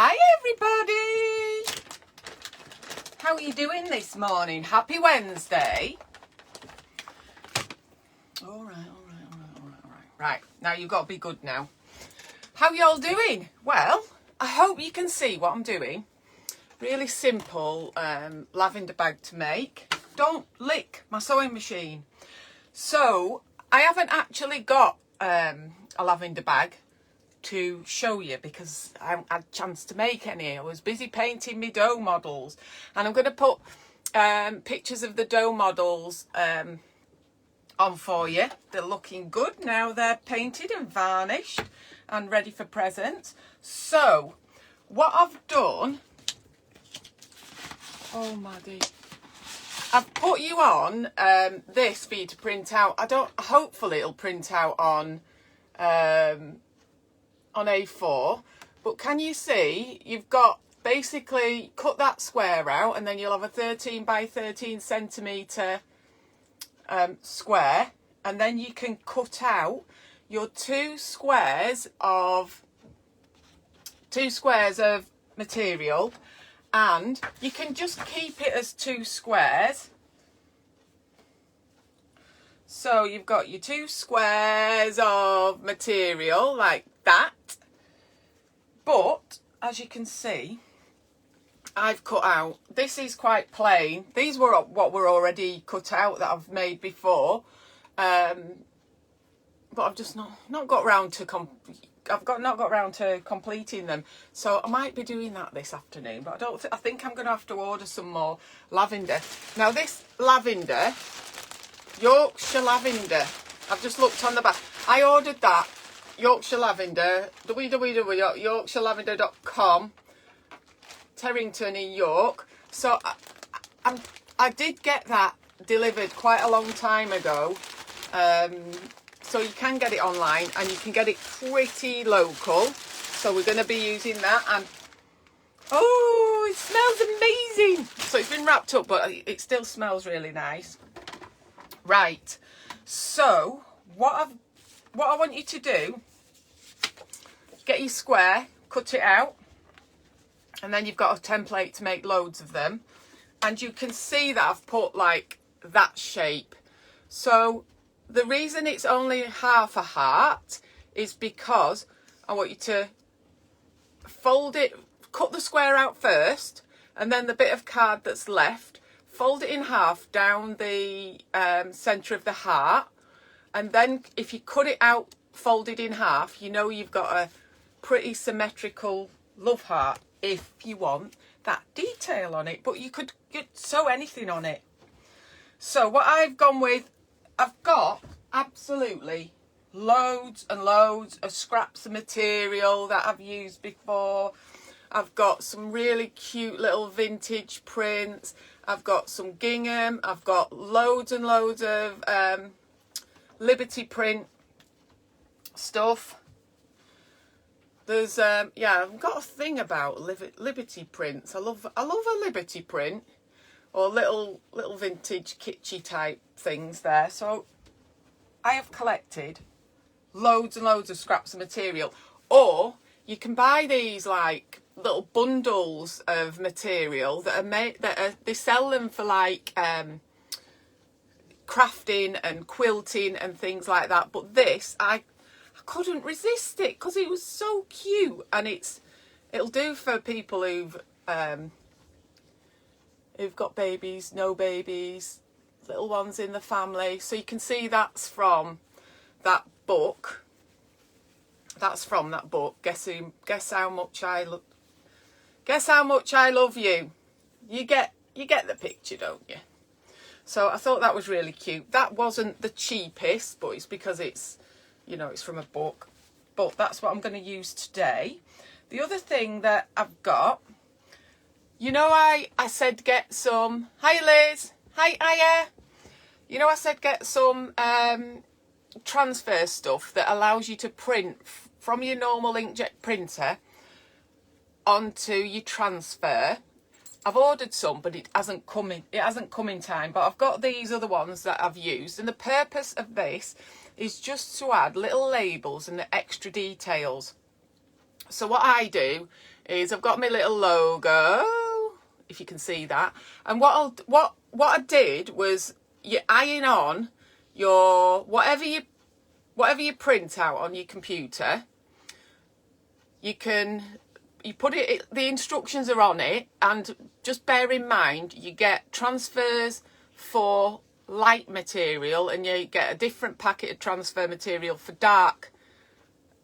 Hi everybody! How are you doing this morning? Happy Wednesday. All right. Right, now you've got to be good now. How y'all doing? Well, I hope you can see what I'm doing. Really simple lavender bag to make. Don't lick my sewing machine. So, I haven't actually got a lavender bag to show you because I haven't had a chance to make any. I was busy painting my dough models, and I'm going to put pictures of the dough models on for you. They're looking good now. They're painted and varnished and ready for presents. So what I've done, oh my dear, I've put you on this for you to print out. Hopefully it'll print out on A4, but can you see you've got basically cut that square out, and then you'll have a 13 by 13 centimetre square, and then you can cut out your two squares of material, and you can just keep it as two squares. So you've got your two squares of material like that, but as you can see, I've cut out, this is quite plain. These were what were already cut out that I've made before, but I've just not got round to not got round to completing them. So I might be doing that this afternoon, but I think I'm going to have to order some more lavender. Now this lavender, Yorkshire lavender, I've just looked on the back. I ordered that Yorkshire lavender, www.yorkshirelavender.com, Terrington in York. So I did get that delivered quite a long time ago. So you can get it online and you can get it pretty local. So we're going to be using that, and oh, it smells amazing. So it's been wrapped up, but it still smells really nice. Right. So what I want you to do, get your square, cut it out, and then you've got a template to make loads of them. And you can see that I've put like that shape. So the reason it's only half a heart is because I want you to fold it, cut the square out first, and then the bit of card that's left, fold it in half down the centre of the heart. And then if you cut it out folded in half, you know you've got a pretty symmetrical love heart if you want that detail on it, but you could sew anything on it. So what I've gone with, I've got absolutely loads and loads of scraps of material that I've used before. I've got some really cute little vintage prints. I've got some gingham. I've got loads and loads of Liberty print stuff. There's yeah, I've got a thing about Liberty prints. I love a Liberty print, or little vintage kitschy type things there. So I have collected loads and loads of scraps of material. Or you can buy these like little bundles of material that are made, they sell them for like crafting and quilting and things like that. But this, I couldn't resist it because it was so cute, and it'll do for people who've got babies, no babies, little ones in the family. So you can see that's from that book. That's from that book. Guess how much I love you. You get the picture, don't you? So I thought that was really cute. That wasn't the cheapest, but it's because it's, you know, it's from a book. But that's what I'm going to use today. The other thing that I've got, you know, I said get some, hi Liz, hi Aya. You know, I said get some transfer stuff that allows you to print from your normal inkjet printer onto your transfer. I've ordered some, but it hasn't come in time. But I've got these other ones that I've used, and the purpose of this is just to add little labels and the extra details. So what I do is I've got my little logo, if you can see that. And what I did was you iron on your whatever you print out on your computer. You put it, the instructions are on it, and just bear in mind you get transfers for light material and you get a different packet of transfer material for dark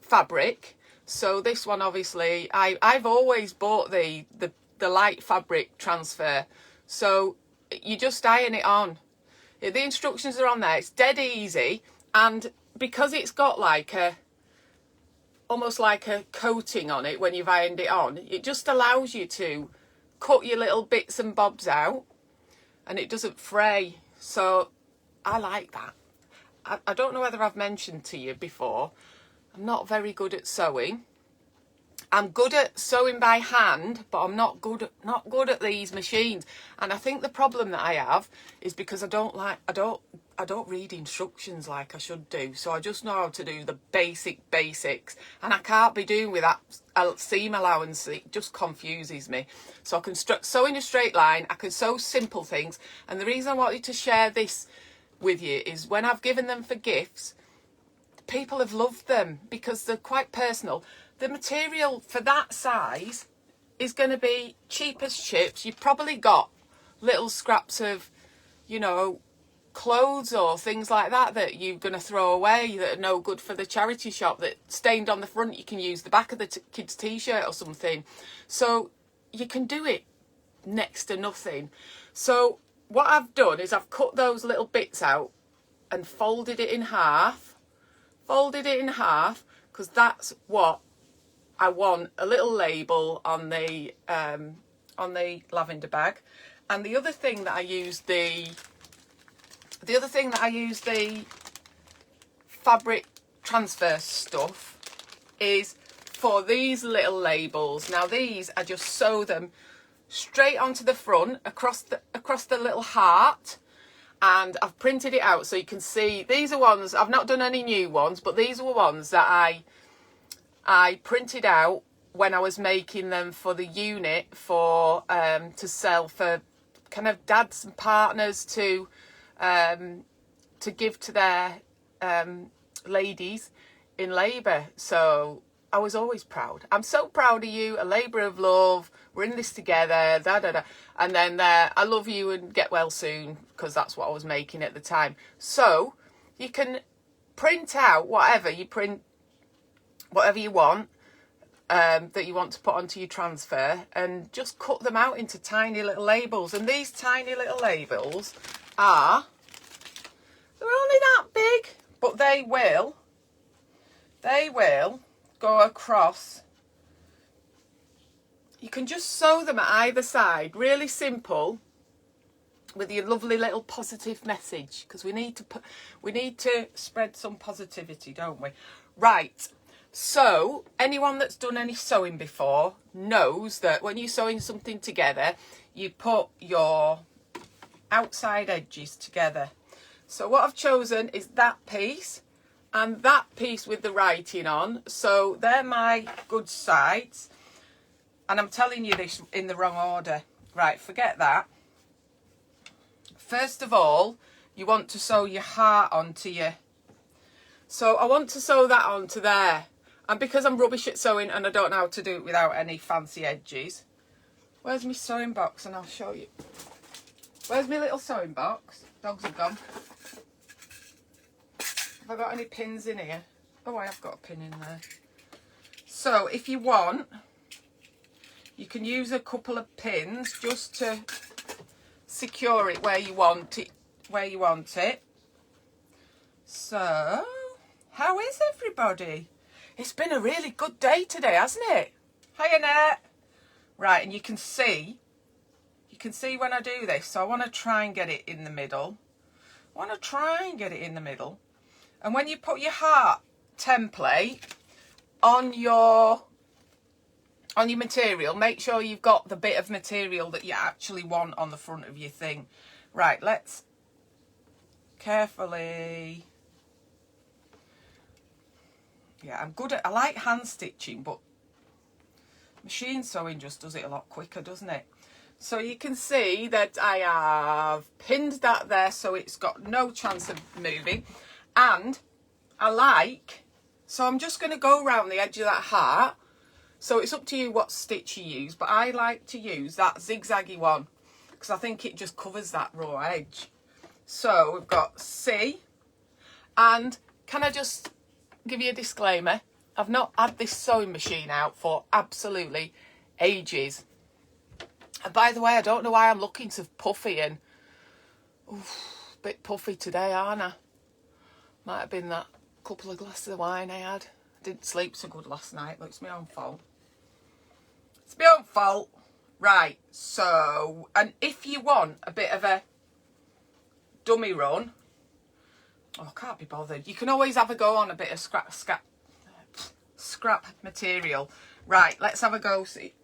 fabric. So this one, obviously, I've always bought the light fabric transfer. So you just iron it on. The instructions are on there. It's dead easy, and because it's got like almost like a coating on it when you've ironed it on, it just allows you to cut your little bits and bobs out, and it doesn't fray. So I like that. I don't know whether I've mentioned to you before, I'm not very good at sewing. I'm good at sewing by hand, but I'm not good at these machines. And I think the problem that I have is because I don't read instructions like I should do. So I just know how to do the basics, and I can't be doing with that seam allowance. It just confuses me. So I can sew in a straight line. I can sew simple things. And the reason I wanted to share this with you is when I've given them for gifts, people have loved them because they're quite personal. The material for that size is going to be cheap as chips. You've probably got little scraps of, you know, clothes or things like that you're going to throw away that are no good for the charity shop, that stained on the front. You can use the back of the kid's t-shirt or something. So you can do it next to nothing. So what I've done is I've cut those little bits out and folded it in half. Because that's what I want, a little label on the lavender bag. And the other thing that I use the fabric transfer stuff is for these little labels. Now these, I just sew them straight onto the front across the little heart, and I've printed it out so you can see. These are ones, I've not done any new ones, but these are ones that I printed out when I was making them for the unit for to sell for kind of dads and partners to give to their ladies in labour. So I was always proud. I'm so proud of you, a labour of love. We're in this together, and then I love you and get well soon, because that's what I was making at the time. So you can print out whatever you want that you want to put onto your transfer, and just cut them out into tiny little labels. And these tiny little labels they're only that big, but they will go across. You can just sew them at either side, really simple, with your lovely little positive message, because we need to spread some positivity, don't we? Right. So anyone that's done any sewing before knows that when you're sewing something together, you put your outside edges together. So what I've chosen is that piece and that piece with the writing on. So they're my good sides. And I'm telling you this in the wrong order. Right, forget that. First of all, you want to sew your heart onto your... So I want to sew that onto there. And because I'm rubbish at sewing and I don't know how to do it without any fancy edges. Where's my sewing box? And I'll show you. Where's my little sewing box? Dogs have gone. Have I got any pins in here? Oh, I have got a pin in there. So if you want, you can use a couple of pins just to secure it where you want it. So, how is everybody? It's been a really good day today, hasn't it? Hiya, Annette. Right, and you can see when I do this. So I want to try and get it in the middle. And when you put your heart template on your material, make sure you've got the bit of material that you actually want on the front of your thing. Right, let's carefully... Yeah, I like hand stitching, but Machine sewing just does it a lot quicker, doesn't it? So you can see that I have pinned that there so it's got no chance of moving. And I like, so I'm just going to go around the edge of that heart. So it's up to you what stitch you use, but I like to use that zigzaggy one because I think it just covers that raw edge. So we've got C, and can I just give you a disclaimer? I've not had this sewing machine out for absolutely ages. And by the way, I don't know why I'm looking so puffy and a bit puffy today, aren't I? Might have been that couple of glasses of wine I had. I didn't sleep so good last night, but it's my own fault. It's my own fault. Right, so, and if you want a bit of a dummy run, oh, I can't be bothered. You can always have a go on a bit of scrap material. Right, let's have a go. See,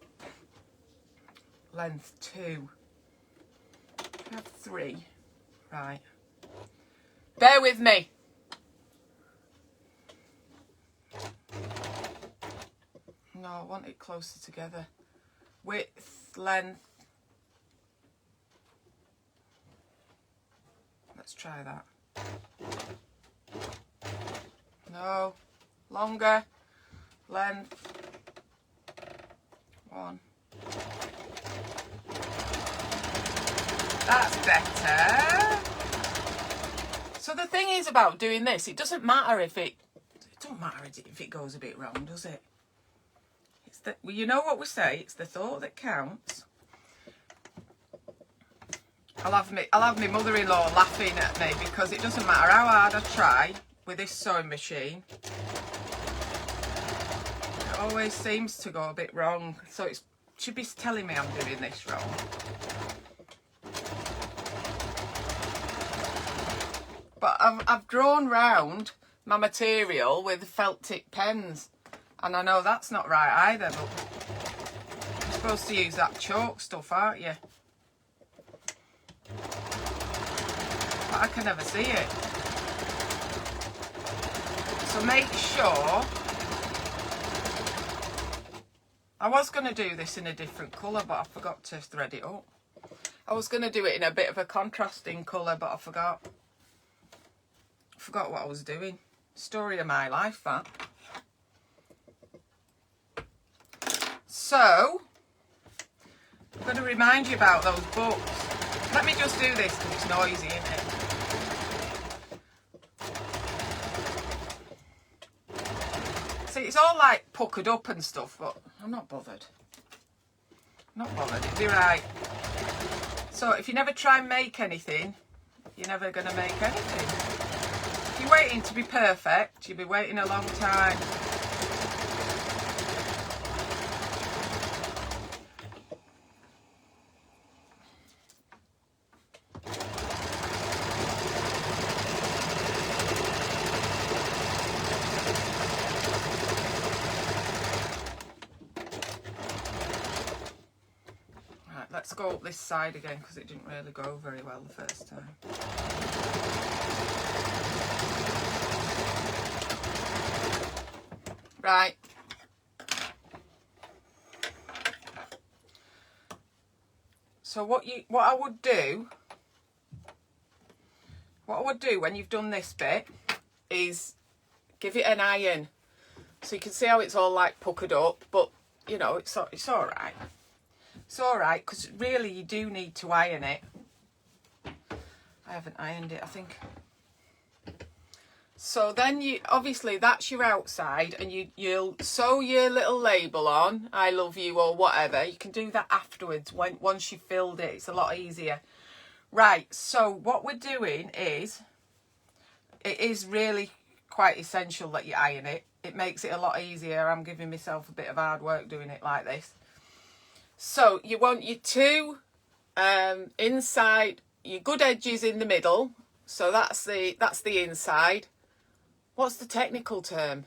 length 2. I have 3. Right. Bear with me. No, I want it closer together. Width, length. Let's try that. No, longer, length. 1. That's better. So the thing is about doing this, it doesn't matter if it goes a bit wrong, does it? It's the, well, you know what we say, it's the thought that counts. I'll have my mother-in-law laughing at me because it doesn't matter how hard I try with this sewing machine. It always seems to go a bit wrong. So it should be telling me I'm doing this wrong. But I've drawn round my material with felt tip pens. And I know that's not right either, but you're supposed to use that chalk stuff, aren't you? But I can never see it. So make sure. I was going to do this in a different colour, but I forgot to thread it up. I was going to do it in a bit of a contrasting colour, but I forgot. Forgot what I was doing. Story of my life, that. So, I'm going to remind you about those books. Let me just do this because it's noisy, isn't it? See, it's all like puckered up and stuff, but I'm not bothered. I'm not bothered, it'll be right. So if you never try and make anything, you're never going to make anything. If you're waiting to be perfect, you'll be waiting a long time. Let's go up this side again because it didn't really go very well the first time. Right. So what I would do when you've done this bit is give it an iron. So you can see how it's all like puckered up, but you know, it's all right. It's all right, because really you do need to iron it. I haven't ironed it, I think. So then obviously that's your outside, and you'll sew your little label on, I love you or whatever. You can do that afterwards once you've filled it. It's a lot easier. Right, so what we're doing is, it is really quite essential that you iron it. It makes it a lot easier. I'm giving myself a bit of hard work doing it like this. So you want your two inside, your good edges in the middle. So that's the inside. What's the technical term?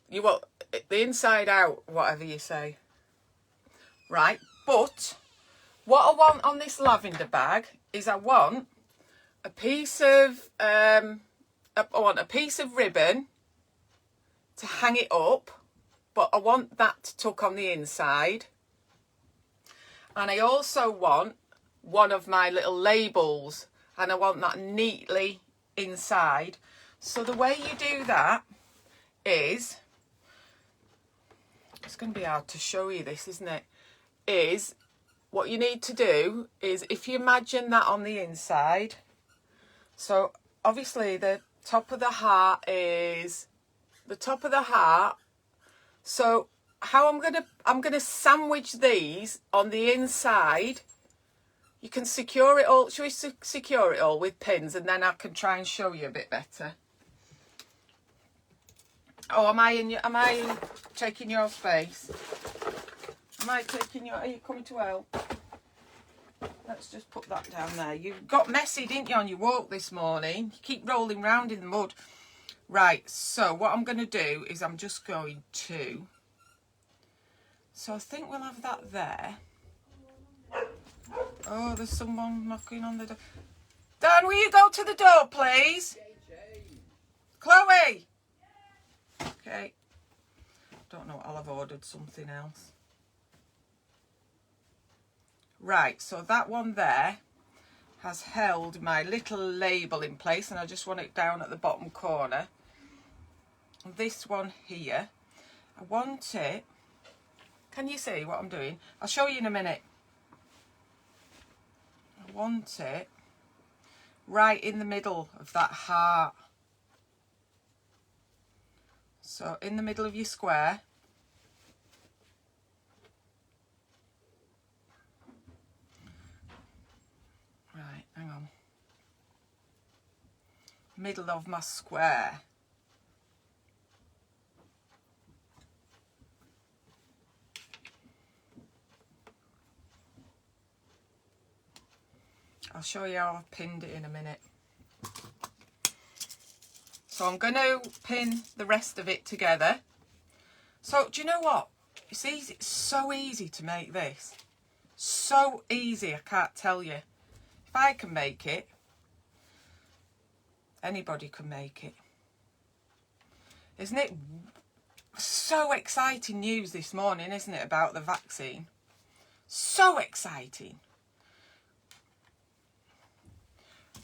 You want the inside out, whatever you say. Right, but what I want on this lavender bag is I want a piece of ribbon to hang it up. but I want that tuck on the inside. And I also want one of my little labels, and I want that neatly inside. So the way you do that is, it's going to be hard to show you this, isn't it? Is what you need to do is, if you imagine that on the inside, so obviously the top of the heart is the top of the heart. So how I'm gonna sandwich these on the inside. You can secure it all. Shall we secure it all with pins, and then I can try and show you a bit better. Oh, am I taking your space? Am I taking your? Are you coming to help? Let's just put that down there. You got messy, didn't you, on your walk this morning? You keep rolling round in the mud. Right. So what I'm going to do is I'm just going to. So I think we'll have that there. Oh, there's someone knocking on the door. Dan, will you go to the door, please? Chloe! Okay. Don't know, I'll have ordered something else. Right, so that one there has held my little label in place, and I just want it down at the bottom corner. And this one here, I want it. Can you see what I'm doing? I'll show you in a minute. I want it right in the middle of that heart. So in the middle of your square. Right, hang on. Middle of my square. I'll show you how I've pinned it in a minute. So I'm going to pin the rest of it together. So do you know what? It's easy. It's so easy to make this. So easy, I can't tell you. If I can make it, anybody can make it. Isn't it so exciting news this morning, isn't it, about the vaccine? So exciting.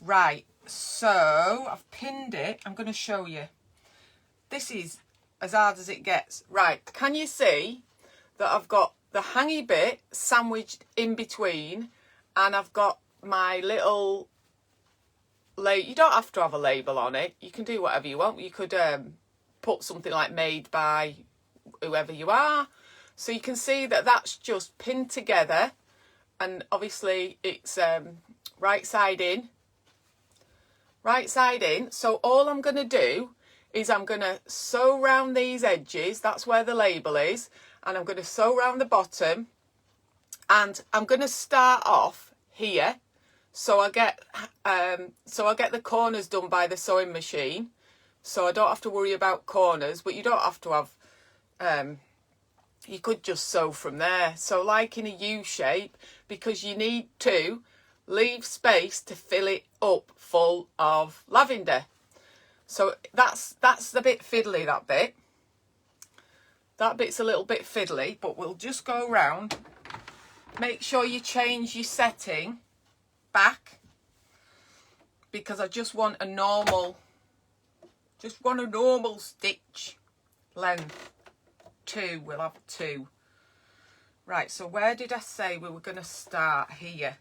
Right, so I've pinned it. I'm going to show you. This is as hard as it gets. Right, can you see that I've got the hangy bit sandwiched in between, and I've got my little label. You don't have to have a label on it. You can do whatever you want. You could put something like made by whoever you are. So you can see that that's just pinned together, and obviously it's right side in. Right side in. So all I'm going to do is I'm going to sew round these edges. That's where the label is. And I'm going to sew round the bottom. And I'm going to start off here. So I get the corners done by the sewing machine. So I don't have to worry about corners. But you don't have to have... you could just sew from there. So like in a U shape, because you need to leave space to fill it up full of lavender. So that's the bit fiddly, that bit. That bit's a little bit fiddly, but we'll just go round. Make sure you change your setting back, because I just want a normal stitch length. We'll have 2. Right, so where did I say we were going to start? Here.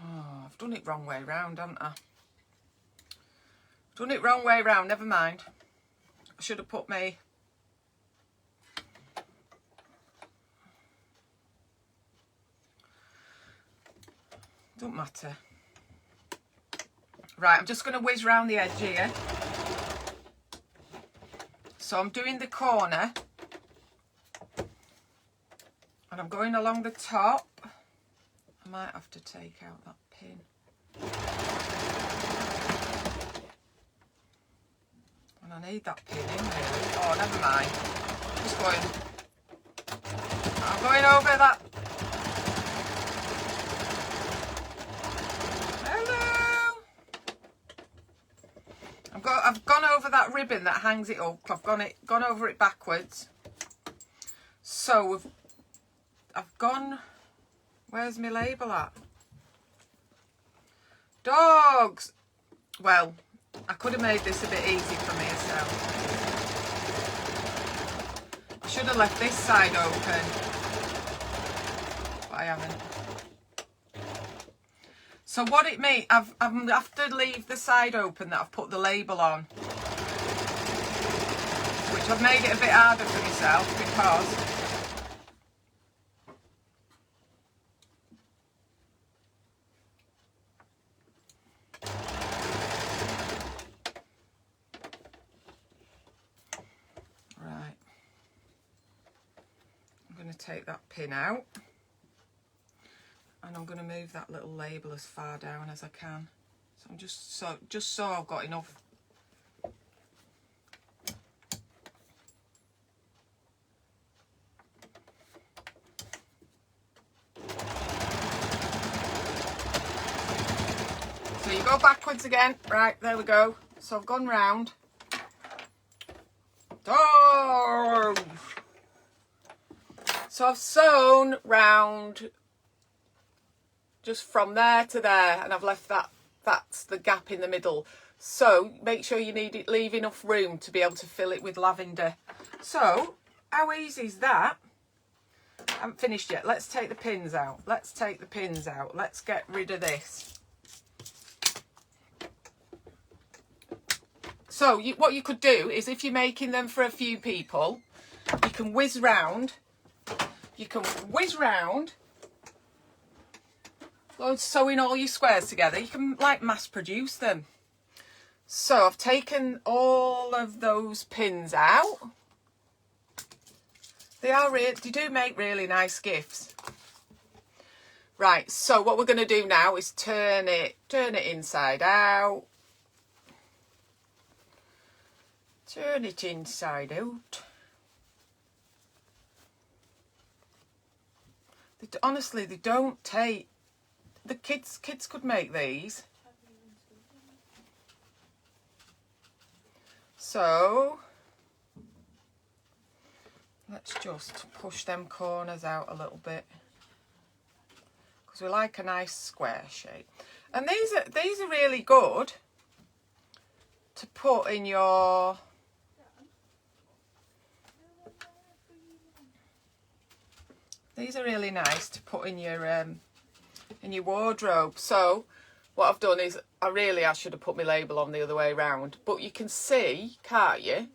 Oh, I've done it wrong way round, haven't I? Done it wrong way round, never mind. I should have put me... Don't matter. Right, I'm just going to whiz round the edge here. So I'm doing the corner. And I'm going along the top. I might have to take out that pin. And I need that pin in really. Oh, never mind. Just going. I'm going over that. Hello. I've gone over that ribbon that hangs it up. I've gone over it backwards. So I've gone. Where's my label at? Dogs. Well, I could have made this a bit easy for myself. I should have left this side open, but I haven't. So what it means, I have to leave the side open that I've put the label on, which I've made it a bit harder for myself because right, I'm going to take that pin out. And I'm going to move that little label as far down as I can. So I'm just so I've got enough. So you go backwards again. Right, there we go. So I've gone round. Oh! So I've sewn round just from there to there, and I've left that's the gap in the middle. So make sure you leave enough room to be able to fill it with lavender. So how easy is that? I haven't finished yet. Let's take the pins out. Let's get rid of this. So what you could do is, if you're making them for a few people, you can whiz round. Sewing all your squares together. You can like mass produce them. So I've taken all of those pins out. They do make really nice gifts. Right, so what we're going to do now is turn it inside out. Turn it inside out. Honestly, they don't take. The kids could make these. So let's just push them corners out a little bit, because we like a nice square shape. And these are really good to put in your wardrobe. So what I've done is I should have put my label on the other way around, but you can see, can't you,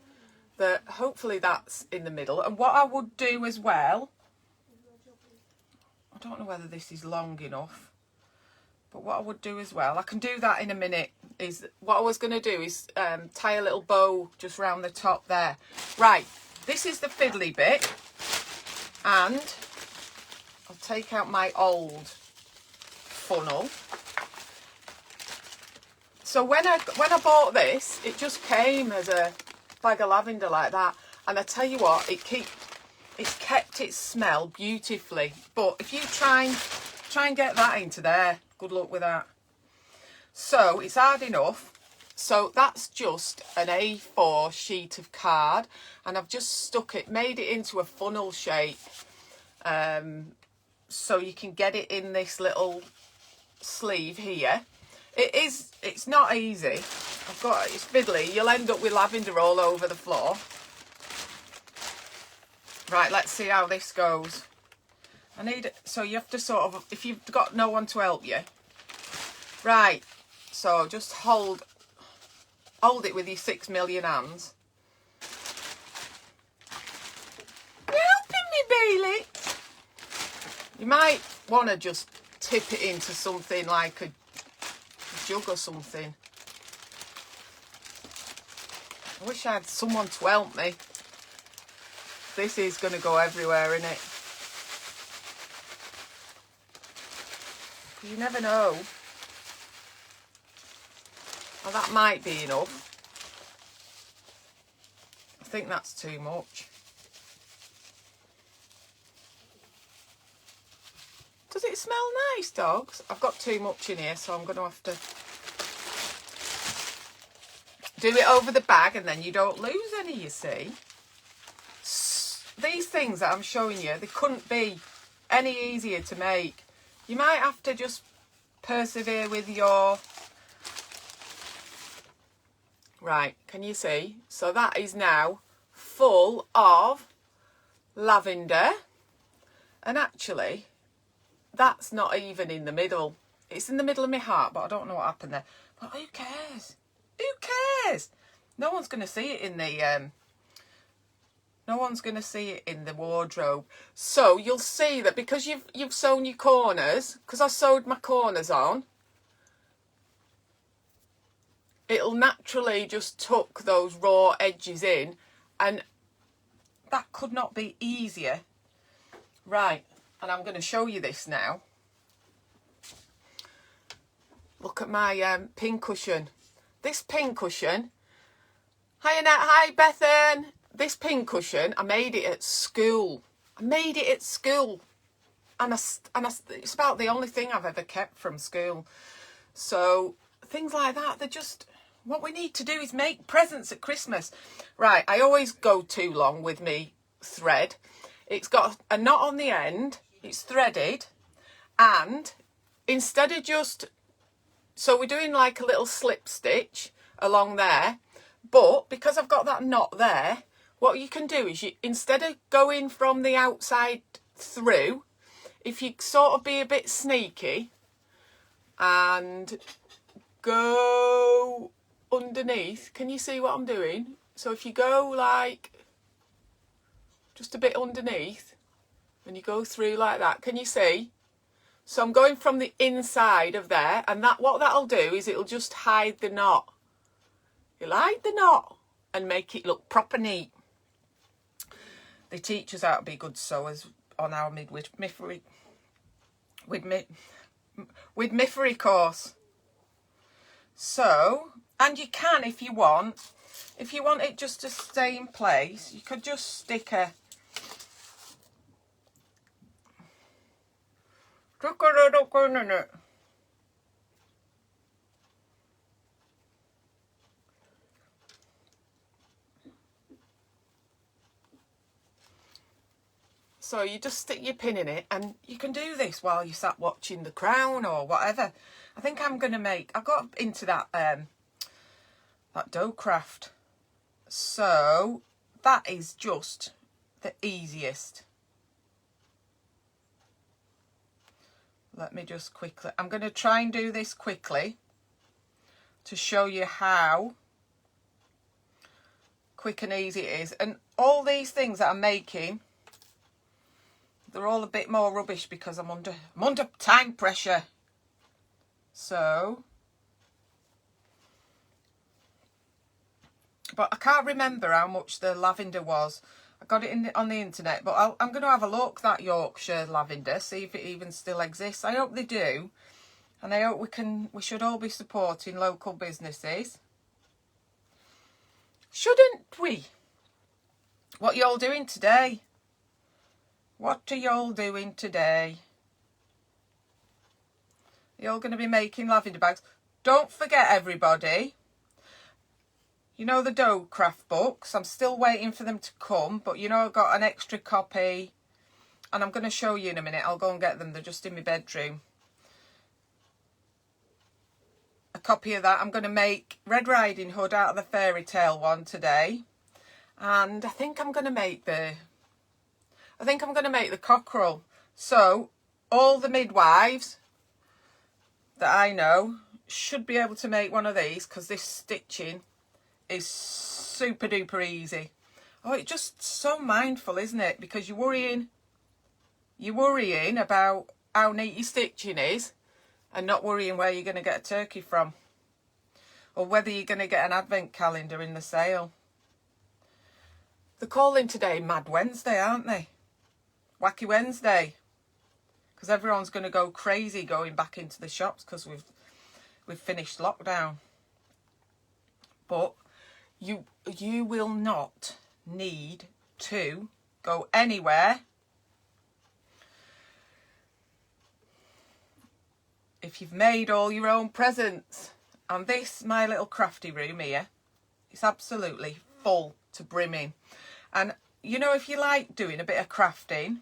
that hopefully that's in the middle. And what I would do as well, I don't know whether this is long enough, but what I would do as well, I can do that in a minute, is what I was going to do is tie a little bow just round the top there. Right, this is the fiddly bit, and I'll take out my old funnel. So when I bought this, it just came as a bag of lavender like that, and I tell you what, it's kept its smell beautifully. But if you try and get that into there, good luck with that. So it's hard enough. So that's just an A4 sheet of card, and I've just made it into a funnel shape, so you can get it in this little sleeve here. It's not easy. It's fiddly. You'll end up with lavender all over the floor. Right, let's see how this goes. So you have to sort of, if you've got no one to help you. Right, so just hold it with your 6 million hands. You helping me, Bailey? You might want to just tip it into something like a jug or something. I wish I had someone to help me. This is going to go everywhere, isn't it? You never know. Well, that might be enough. I think that's too much. Does it smell nice, dogs? I've got too much in here, so I'm going to have to... do it over the bag and then you don't lose any, you see. These things that I'm showing you, they couldn't be any easier to make. You might have to just persevere with your... Right, can you see? So that is now full of lavender. And actually, that's not even in the middle. It's in the middle of my heart, but I don't know what happened there. But who cares? Who cares? No one's going to see it in the... No one's going to see it in the wardrobe. So you'll see that because you've sewn your corners, because I sewed my corners on, it'll naturally just tuck those raw edges in, and that could not be easier. Right, and I'm going to show you this now. Look at my pin cushion. This pin cushion. Hi Annette, hi Bethan. This pin cushion, I made it at school. I made it at school. And it's about the only thing I've ever kept from school. So things like that, they're just... What we need to do is make presents at Christmas. Right, I always go too long with me thread. It's got a knot on the end. It's threaded. And instead of just... So we're doing like a little slip stitch along there. But because I've got that knot there, what you can do is, instead of going from the outside through, if you sort of be a bit sneaky and go underneath, can you see what I'm doing? So if you go like just a bit underneath and you go through like that, can you see? So I'm going from the inside of there, and that what that'll do is it'll just hide the knot. You'll hide the knot and make it look proper neat. They teach us how to be good sewers on our midwifery course. So, and you can, if you want it just to stay in place, you could just stick a... So you just stick your pin in it, and you can do this while you sat watching The Crown or whatever. I think I'm going to make... I got into that dough craft. So that is just the easiest. Let me just quickly... I'm going to try and do this quickly to show you how quick and easy it is. And all these things that I'm making... They're all a bit more rubbish because I'm under time pressure. So, but I can't remember how much the lavender was. I got it on the internet, but I'm going to have a look, that Yorkshire lavender, see if it even still exists. I hope they do, and I hope we should all be supporting local businesses. Shouldn't we? What y'all doing today? What are y'all doing today? You're going to be making lavender bags. Don't forget, everybody, you know the dough craft books. I'm still waiting for them to come, but you know I've got an extra copy, and I'm going to show you in a minute. I'll go and get them. They're just in my bedroom. A copy of that. I'm going to make Red Riding Hood out of the fairy tale one today, and I think I'm going to make the cockerel. So all the midwives that I know should be able to make one of these, because this stitching is super duper easy. Oh, it's just so mindful, isn't it? Because you're worrying about how neat your stitching is and not worrying where you're going to get a turkey from, or whether you're going to get an advent calendar in the sale. They're calling today Mad Wednesday, aren't they? Wacky Wednesday, because everyone's going to go crazy going back into the shops because we've finished lockdown. But you will not need to go anywhere if you've made all your own presents. And this, my little crafty room here, It's absolutely full to brimming. And, you know, if you like doing a bit of crafting,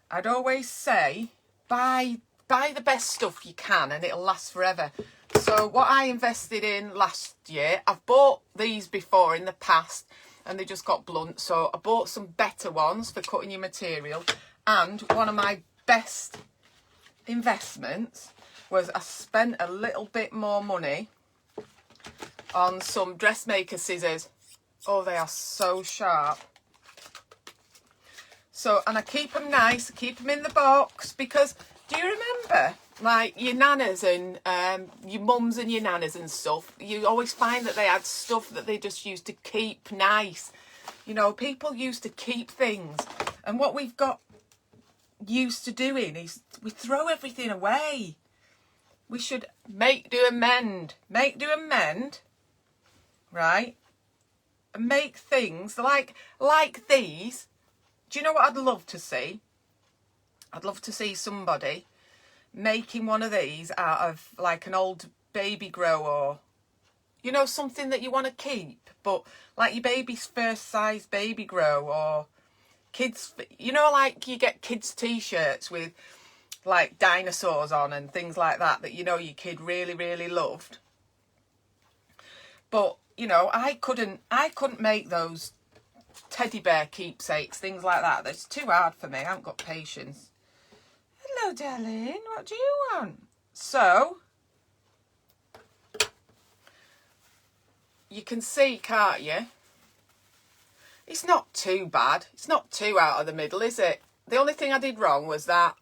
I'd always say buy the best stuff you can and it'll last forever. So what I invested in last year, I've bought these before in the past and they just got blunt. So I bought some better ones for cutting your material. And one of my best investments was I spent a little bit more money on some dressmaker scissors. Oh, they are so sharp. So, and I keep them nice, I keep them in the box because, do you remember, like your nanas and your mums and your nanas and stuff, you always find that they had stuff that they just used to keep nice. You know, people used to keep things. And what we've got used to doing is we throw everything away. We should make, do, and mend. Make, do, and mend, right? And make things like these. Do you know what I'd love to see? I'd love to see somebody making one of these out of like an old baby grow or, you know, something that you want to keep, but like your baby's first size baby grow or kids, you know, like you get kids t-shirts with like dinosaurs on and things like that, that you know your kid really, really loved. But, you know, I couldn't make those teddy bear keepsakes, things like that. That's too hard for me. I haven't got patience. Hello, darling. What do you want? So, you can see, can't you? It's not too bad. It's not too out of the middle, is it? The only thing I did wrong was that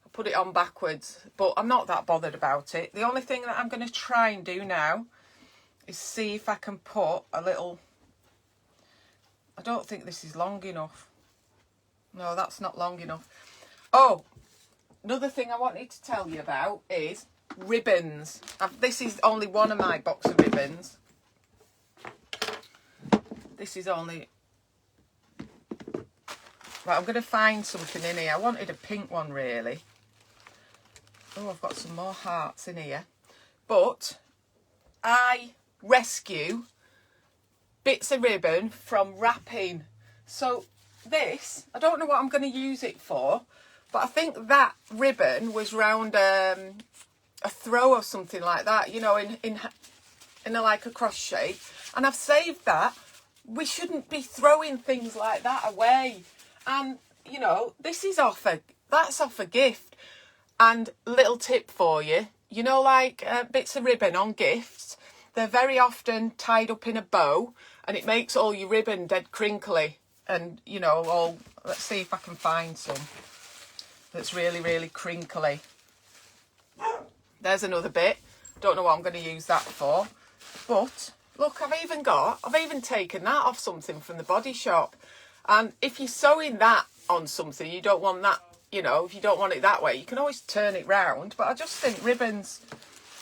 I put it on backwards, but I'm not that bothered about it. The only thing that I'm going to try and do now is see if I can put a little... I don't think this is long enough. No, that's not long enough. Oh, another thing I wanted to tell you about is ribbons. This is only one of my box of ribbons. This is only... Right, I'm going to find something in here. I wanted a pink one, really. Oh, I've got some more hearts in here. But I rescue bits of ribbon from wrapping. So this, I don't know what I'm going to use it for, but I think that ribbon was round a throw or something like that, you know, in a, like a cross shape. And I've saved that. We shouldn't be throwing things like that away. And, you know, this is that's off a gift. And little tip for you, you know, like bits of ribbon on gifts, they're very often tied up in a bow and it makes all your ribbon dead crinkly. And, you know, all, let's see if I can find some that's really, really crinkly. There's another bit. Don't know what I'm going to use that for. But, look, I've even taken that off something from the Body Shop. And if you're sewing that on something, you don't want that, you know, if you don't want it that way, you can always turn it round. But I just think ribbons,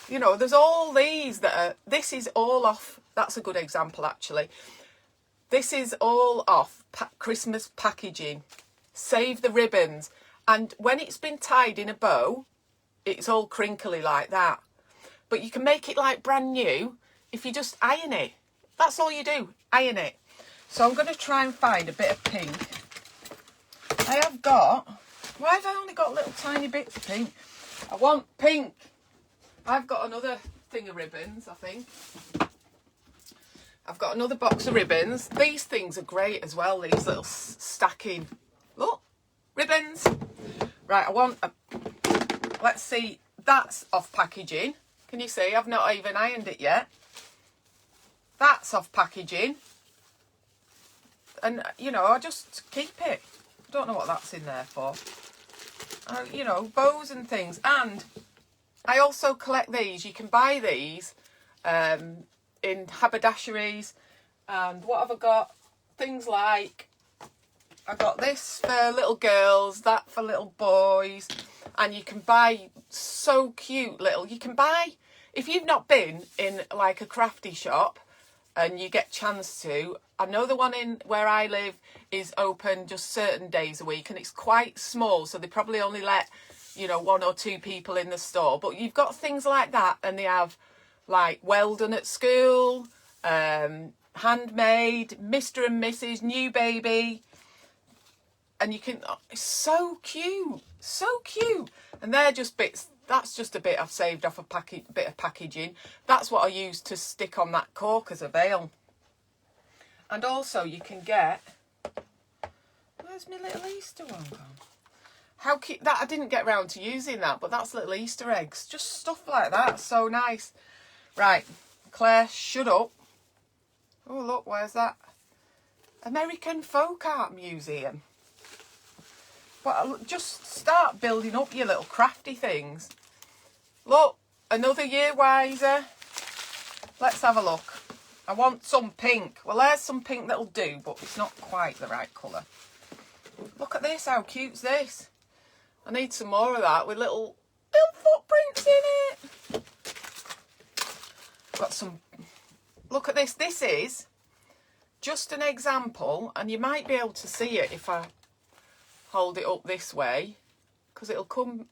you know, there's all these that are, this is all off. That's a good example, actually. This is all off Christmas packaging. Save the ribbons. And when it's been tied in a bow, it's all crinkly like that. But you can make it like brand new if you just iron it. That's all you do, iron it. So I'm going to try and find a bit of pink. I have got... Why have I only got little tiny bits of pink? I want pink. I've got another thing of ribbons, I think. I've got another box of ribbons. These things are great as well, these little stacking. Look, ribbons. Right, I want a... Let's see, that's off packaging. Can you see? I've not even ironed it yet. That's off packaging. And, you know, I just keep it. I don't know what that's in there for. You know, bows and things. And I also collect these. You can buy these in haberdasheries. And what have I got? Things like, I got this for little girls, that for little boys. And you can buy so cute little, you can buy, if you've not been in like a crafty shop and you get chance to, I know the one in where I live is open just certain days a week and it's quite small, so they probably only let, you know, 1 or 2 people in the store. But you've got things like that and they have like Well Done at School, Handmade, Mr. and Mrs. New Baby. And you can, it's so cute, so cute. And they're just bits, that's just a bit I've saved off a bit of packaging. That's what I use to stick on that cork as a veil. And also you can get, where's my little Easter one gone? How cute, that I didn't get round to using that, but that's little Easter eggs. Just stuff like that, so nice. Right, Claire, shut up. Oh look, where's that? American Folk Art Museum. But just start building up your little crafty things. Look, another year wiser. Let's have a look. I want some pink. Well, there's some pink that'll do, but it's not quite the right colour. Look at this, how cute's this? I need some more of that with little footprints in it. Got some, look at this. This is just an example, and you might be able to see it if I hold it up this way, because it'll come,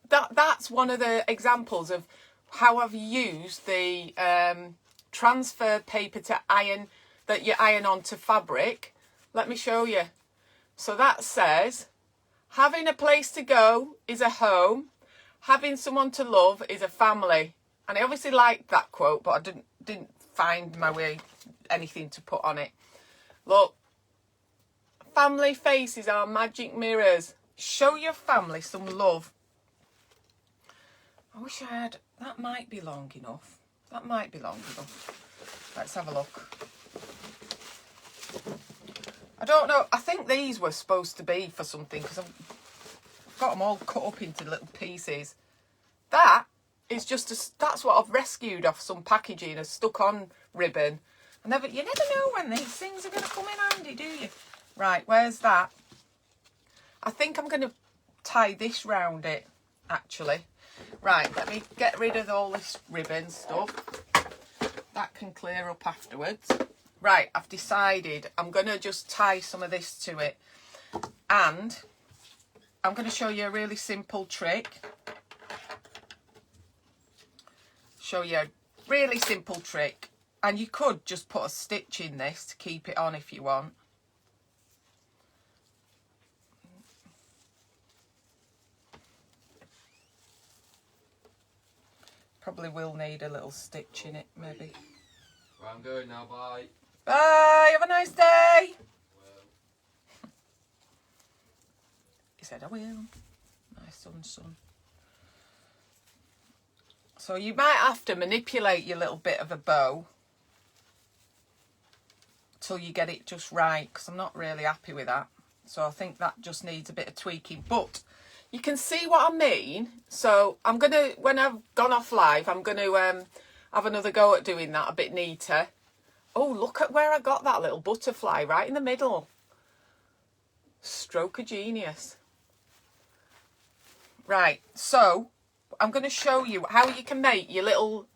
that's one of the examples of how I've used the transfer paper to iron, that you iron onto fabric. Let me show you. So that says, having a place to go is a home, having someone to love is a family. And I obviously liked that quote, but I didn't find my way anything to put on it. Look, family faces are magic mirrors. Show your family some love. I wish I had, that might be long enough. That might be long enough. Let's have a look. I don't know. I think these were supposed to be for something, because I've got them all cut up into little pieces. That is just that's what I've rescued off some packaging, a stuck on ribbon. You never know when these things are going to come in handy, do you? Right, where's that? I think I'm going to tie this round it, actually. Right, let me get rid of all this ribbon stuff. That can clear up afterwards. Right, I've decided I'm going to just tie some of this to it. And I'm going to show you a really simple trick. Show you a really simple trick. And you could just put a stitch in this to keep it on if you want. Probably will need a little stitch in it, maybe. Well, I'm going now, bye. Bye, have a nice day. He said, I will. My son. So you might have to manipulate your little bit of a bow till you get it just right, because I'm not really happy with that. So I think that just needs a bit of tweaking. But you can see what I mean. So I'm going to, when I've gone off live, I'm going to have another go at doing that a bit neater. Oh, look at where I got that little butterfly, right in the middle. Stroke of genius. Right, so I'm going to show you how you can make your little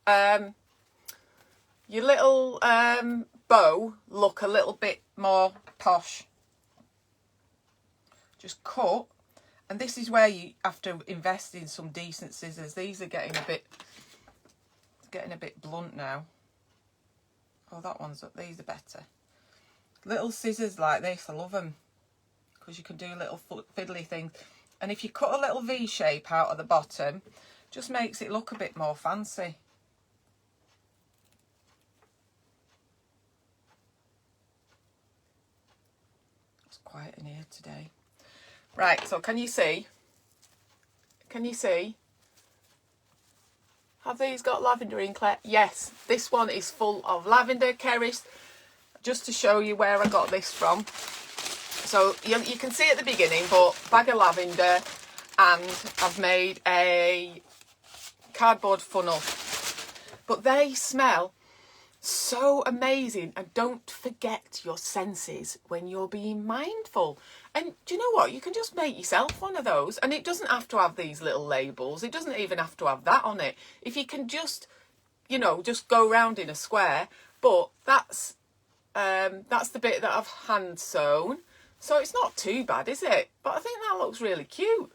bow look a little bit more posh. Just cut, and this is where you have to invest in some decent scissors. These are getting a bit blunt now. Oh, that one's up. These are better. Little scissors like this, I love them, because you can do little fiddly things. And if you cut a little V shape out of the bottom, just makes it look a bit more fancy. It's quiet in here today. Right, so can you see? Can you see? Have these got lavender in, Claire? Yes, this one is full of lavender, Keris. Just to show you where I got this from. So you can see at the beginning, but bag of lavender, and I've made a cardboard funnel. But they smell so amazing, and don't forget your senses when you're being mindful. And do you know what? You can just make yourself one of those, and it doesn't have to have these little labels. It doesn't even have to have that on it. If you can just, you know, just go round in a square. But that's the bit that I've hand sewn. So it's not too bad, is it? But I think that looks really cute.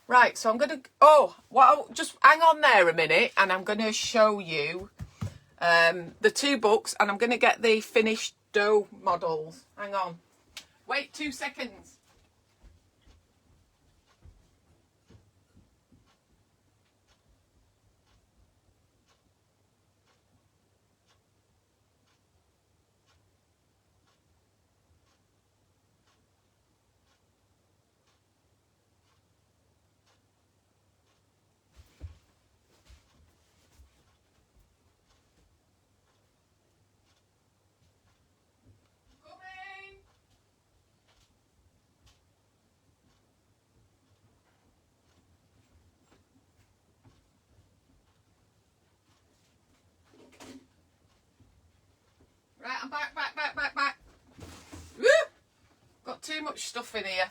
Right, so I'm going to... just hang on there a minute, and I'm going to show you the 2 books, and I'm going to get the finished dough models. Hang on. Wait 2 seconds. Right, I'm back. Woo! Got too much stuff in here.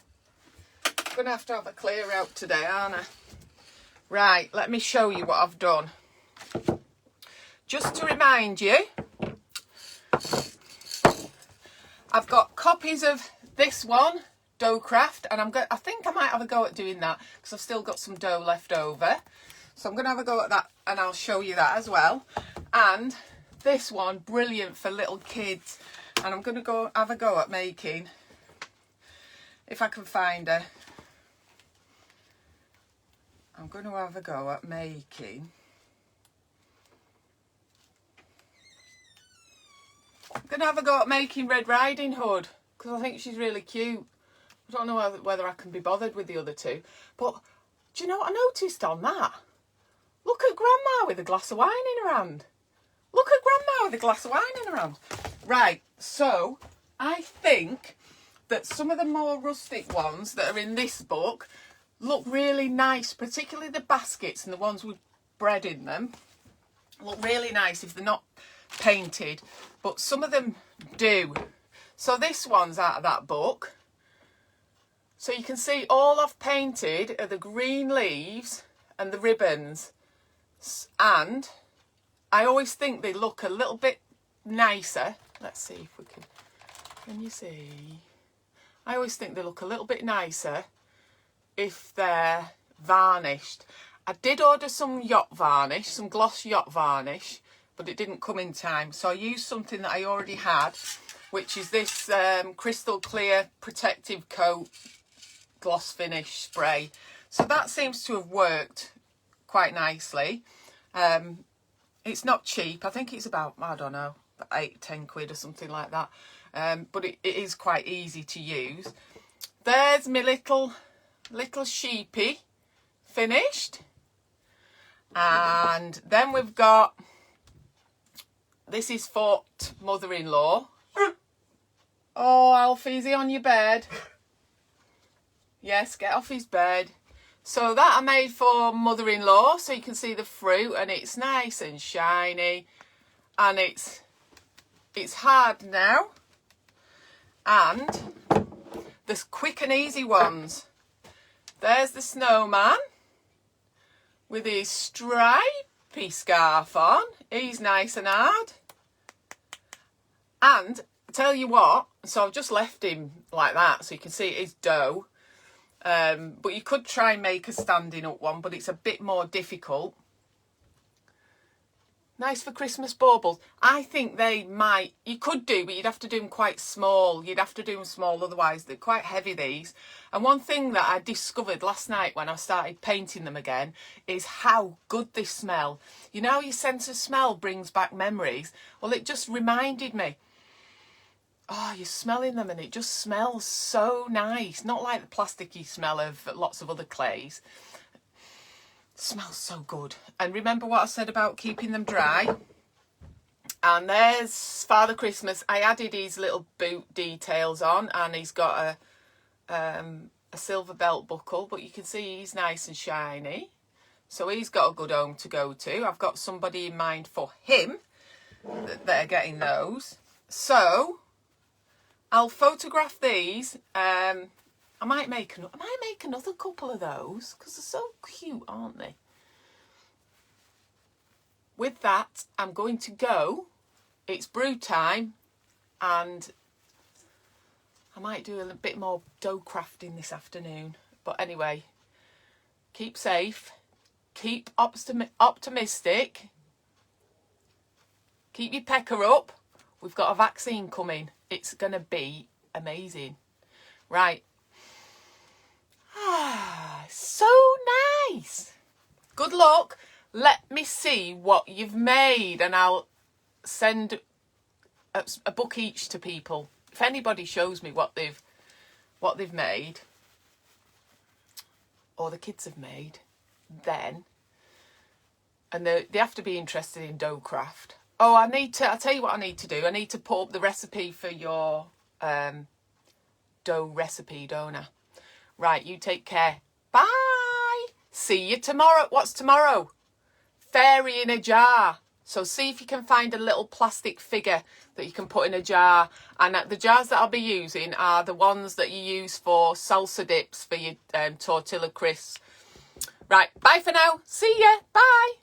Gonna have to have a clear out today, aren't I? Right, let me show you what I've done. Just to remind you, I've got copies of this one, Dough Craft, and I think I might have a go at doing that because I've still got some dough left over. So I'm going to have a go at that, and I'll show you that as well. And this one, brilliant for little kids, and I'm going to go have a go at making, if I can find her. I'm going to have a go at making. I'm going to have a go at making Red Riding Hood because I think she's really cute. I don't know whether I can be bothered with the other 2. But do you know what I noticed on that? Look at Grandma with a glass of wine in her hand. Look at Grandma with a glass of wine in her hand. Right, so I think that some of the more rustic ones that are in this book look really nice, particularly the baskets and the ones with bread in them. Look really nice if they're not painted, but some of them do. So this one's out of that book. So you can see all I've painted are the green leaves and the ribbons. And I always think they look a little bit nicer. Let's see if we can you see? I always think they look a little bit nicer if they're varnished. I did order some yacht varnish, some gloss yacht varnish, but it didn't come in time. So I used something that I already had, which is this crystal clear protective coat gloss finish spray. So that seems to have worked quite nicely. It's not cheap. I think it's about, I don't know, 8-10 quid or something like that. But it is quite easy to use. There's my little sheepy finished. And then we've got, this is for mother-in-law. Oh, Alfie, is he on your bed? Yes, get off his bed. So that I made for mother-in-law, so you can see the fruit, and it's nice and shiny, and it's hard now. And there's quick and easy ones. There's the snowman with his stripy scarf on. He's nice and hard. And tell you what, so I've just left him like that, so you can see it is dough. But you could try and make a standing up one, but it's a bit more difficult. Nice for Christmas baubles. I think they might, you could do, but you'd have to do them quite small. You'd have to do them small, otherwise they're quite heavy, these. And one thing that I discovered last night when I started painting them again is how good they smell. You know, your sense of smell brings back memories. Well, it just reminded me. Oh, you're smelling them and it just smells so nice. Not like the plasticky smell of lots of other clays. It smells so good. And remember what I said about keeping them dry? And there's Father Christmas. I added his little boot details on, and he's got a silver belt buckle, but you can see he's nice and shiny. So he's got a good home to go to. I've got somebody in mind for him that are getting those. So I'll photograph these. I might make another couple of those because they're so cute, aren't they? With that, I'm going to go. It's brew time, and I might do a bit more dough crafting this afternoon. But anyway, keep safe, keep optimistic, Keep your pecker up. We've got a vaccine coming. It's going to be amazing. Right. So nice. Good luck. Let me see what you've made and I'll send a book each to people. If anybody shows me what they've made or the kids have made, then, and they have to be interested in dough craft. Oh, I'll tell you what I need to do. I need to put up the recipe for your dough recipe, don't I? Right, you take care. Bye. See you tomorrow. What's tomorrow? Fairy in a jar. So see if you can find a little plastic figure that you can put in a jar. And the jars that I'll be using are the ones that you use for salsa dips for your tortilla crisps. Right, bye for now. See ya. Bye.